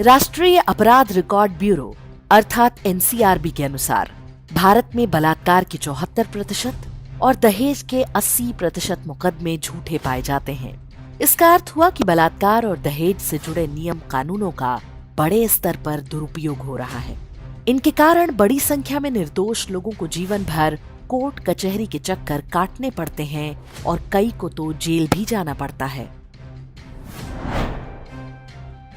राष्ट्रीय अपराध record bureau अर्थात एनसीआरबी के अनुसार भारत में बलात्कार के 74% और दहेज के 80% मुकदमे झूठे पाए जाते हैं। इसका अर्थ हुआ कि बलात्कार और दहेज से जुड़े नियम कानूनों का बड़े स्तर पर दुरुपयोग हो रहा है। इनके कारण बड़ी संख्या में निर्दोष लोगों को जीवन भर कोर्ट कचहरी के चक्कर काटने पड़ते हैं और कई को तो जेल भी जाना पड़ता है।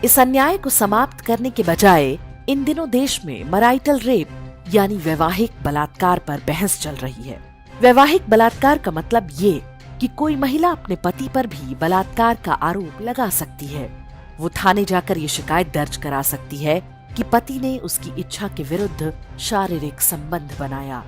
इस अन्याय को समाप्त करने के बजाय इन दिनों देश में मैरिटल रेप यानी वैवाहिक बलात्कार पर बहस चल रही है। वैवाहिक बलात्कार का मतलब ये कि कोई महिला अपने पति पर भी बलात्कार का आरोप लगा सकती है। वो थाने जाकर ये शिकायत दर्ज करा सकती है कि पति ने उसकी इच्छा के विरुद्ध शारीरिक संबंध बनाया।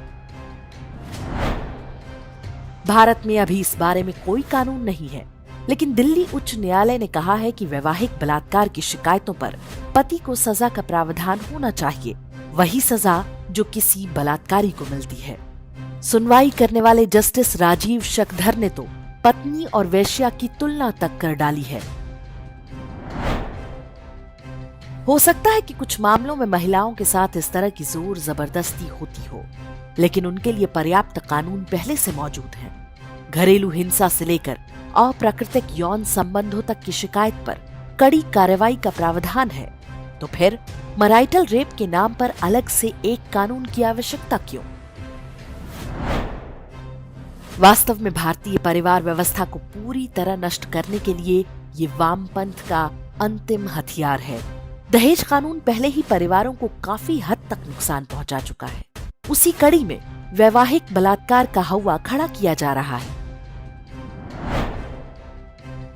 भारत में अभी इस बारे में कोई कानून नहीं है, लेकिन दिल्ली उच्च न्यायालय ने कहा है कि वैवाहिक बलात्कार की शिकायतों पर पति को सजा का प्रावधान होना चाहिए, वही सजा जो किसी बलात्कारी को मिलती है। सुनवाई करने वाले जस्टिस राजीव शकधर ने तो पत्नी और वेश्या की तुलना तक कर डाली है। हो सकता है कि कुछ मामलों में महिलाओं के साथ इस तरह की जोर जबरदस्ती होती हो, लेकिन उनके लिए पर्याप्त कानून पहले से मौजूद हैं। घरेलू हिंसा से लेकर अप्राकृतिक यौन संबंधों तक की शिकायत पर कड़ी कार्रवाई का प्रावधान है। तो फिर मैरिटल रेप के नाम पर अलग से एक कानून की आवश्यकता क्यों? वास्तव में भारतीय परिवार व्यवस्था को पूरी तरह नष्ट करने के लिए ये वामपंथ का अंतिम हथियार है। दहेज कानून पहले ही परिवारों को काफी हद तक नुकसान पहुंचा चुका है। उसी कड़ी में वैवाहिक बलात्कार का हौवा खड़ा किया जा रहा है।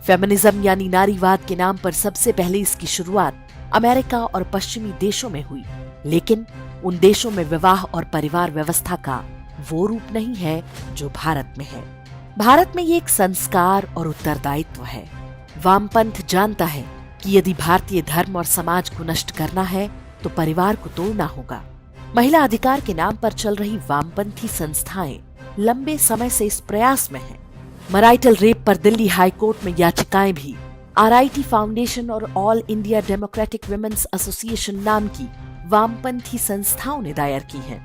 फेमिनिज्म यानी नारीवाद के नाम पर सबसे पहले इसकी शुरुआत अमेरिका और पश्चिमी देशों में हुई, लेकिन उन देशों में विवाह और परिवार व्यवस्था का वो रूप नहीं है जो भारत में है। भारत में ये एक संस्कार और उत्तरदायित्व है। वामपंथ जानता है कि यदि भारतीय धर्म और समाज को नष्ट करना है तो परिवार को तोड़ना होगा। महिला अधिकार के नाम पर चल रही वामपंथी संस्थाएं लंबे समय से इस प्रयास में हैं। मैरिटल रेप पर दिल्ली हाई कोर्ट में याचिकाएं भी आरआईटी फाउंडेशन और all India democratic women's association नाम की वामपंथी संस्थाओं ने दायर की हैं।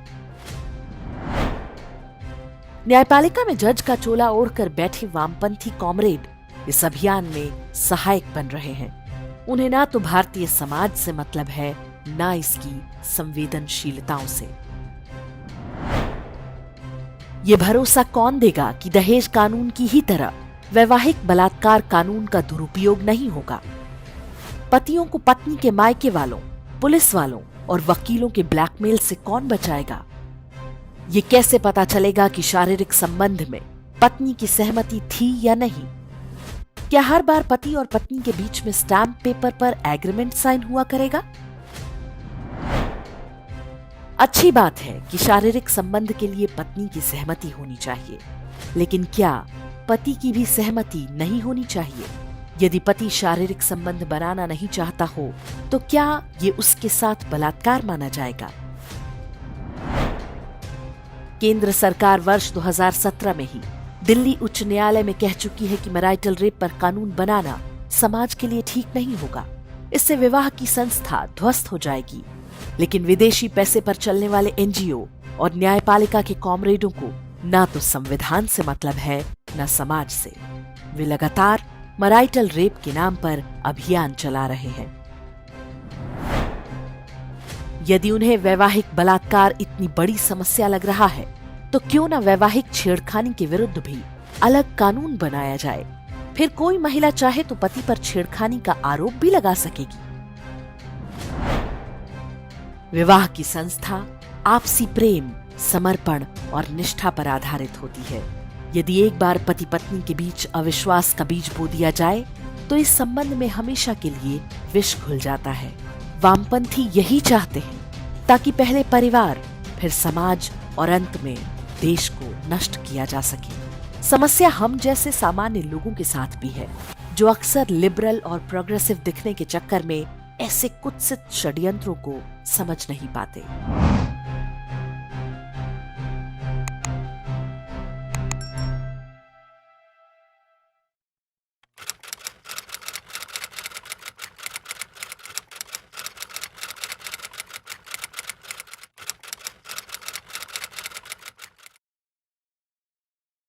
न्यायपालिका में जज का चोला ओढ़कर बैठे वामपंथी कॉमरेड इस अभियान में सहायक बन रहे हैं। उन्हें ना तो भारतीय समाज से मतलब है, ना इसकी संवेदनशीलताओं से। ये भरोसा कौन देगा कि दहेज कानून की ही तरह वैवाहिक बलात्कार कानून का दुरुपयोग नहीं होगा? पतियों को पत्नी के मायके वालों, पुलिस वालों और वकीलों के ब्लैकमेल से कौन बचाएगा? ये कैसे पता चलेगा कि शारीरिक संबंध में पत्नी की सहमति थी या नहीं? क्या हर बार पति और पत्नी के बीच में स्टैम्प पेपर पर एग्रीमेंट साइन हुआ करेगा? अच्छी बात है कि शारीरिक संबंध के लिए पत्नी की सहमति होनी चाहिए, लेकिन क्या पति की भी सहमति नहीं होनी चाहिए? यदि पति शारीरिक संबंध बनाना नहीं चाहता हो तो क्या ये उसके साथ बलात्कार माना जाएगा? केंद्र सरकार वर्ष 2017 में ही दिल्ली उच्च न्यायालय में कह चुकी है कि मैरिटल रेप पर कानून बनाना समाज के लिए ठीक नहीं होगा। इससे विवाह की संस्था ध्वस्त हो जाएगी। लेकिन विदेशी पैसे पर चलने वाले एनजीओ और न्यायपालिका के कॉमरेडों को ना तो संविधान से मतलब है, ना समाज से। वे लगातार मैरिटल रेप के नाम पर अभियान चला रहे हैं। यदि उन्हें वैवाहिक बलात्कार इतनी बड़ी समस्या लग रहा है तो क्यों न वैवाहिक छेड़खानी के विरुद्ध भी अलग कानून बनाया जाए। फिर कोई महिला चाहे तो पति पर छेड़खानी का आरोप भी लगा सकेगी। विवाह की संस्था आपसी प्रेम, समर्पण और निष्ठा पर आधारित होती है। यदि एक बार पति पत्नी के बीच अविश्वास का बीज बो दिया जाए तो इस संबंध में हमेशा के लिए विष घुल जाता है। वामपंथी यही चाहते हैं ताकि पहले परिवार, फिर समाज और अंत में देश को नष्ट किया जा सके। समस्या हम जैसे सामान्य लोगों के साथ भी है, जो अक्सर लिबरल और प्रोग्रेसिव दिखने के चक्कर में ऐसे कुत्सित षड्यंत्रों को समझ नहीं पाते।